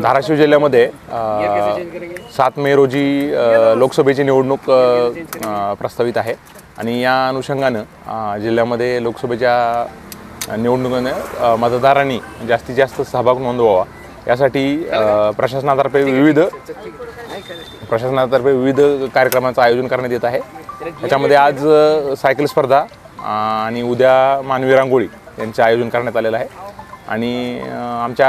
धाराशिव जिल्ह्यामध्ये 7 मे रोजी लोकसभेची निवडणूक प्रस्तावित आहे आणि या अनुषंगानं जिल्ह्यामध्ये लोकसभेच्या निवडणुकीने मतदारांनी जास्तीत जास्त सहभाग नोंदवावा यासाठी प्रशासनातर्फे विविध कार्यक्रमांचं आयोजन करण्यात येत आहे। त्याच्यामध्ये आज सायकल स्पर्धा आणि उद्या मानवी रांगोळी यांचं आयोजन करण्यात आलेलं आहे आणि आमच्या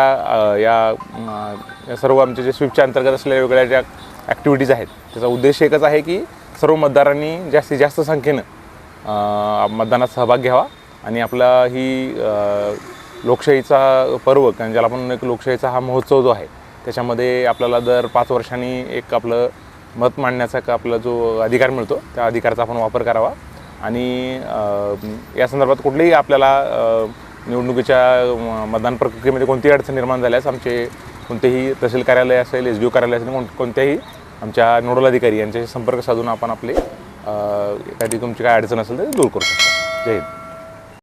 या सर्व आमचे जे स्वीपच्या अंतर्गत असलेल्या वेगवेगळ्या ज्या ॲक्टिव्हिटीज आहेत त्याचा उद्देश एकच आहे की सर्व मतदारांनी जास्तीत जास्त संख्येनं मतदानात सहभाग घ्यावा आणि आपला ही लोकशाहीचा पर्व कारण ज्याला आपण एक लोकशाहीचा हा महोत्सव जो आहे त्याच्यामध्ये आपल्याला दर 5 वर्षांनी एक आपलं मत मांडण्याचा आपला जो अधिकार मिळतो त्या अधिकाराचा आपण वापर करावा आणि या संदर्भात कुठलेही आपल्याला निवडणुकीच्या मतदान प्रक्रियेमध्ये कोणतीही अडचण निर्माण झाल्यास आमचे कोणतेही तहसील कार्यालय असेल SDO कार्यालय असेल कोणत्याही आमच्या नोडल अधिकारी यांच्याशी संपर्क साधून आपण आपले एखादी तुमची काय अडचण असेल तर दूर करू शकता। जय हिंद।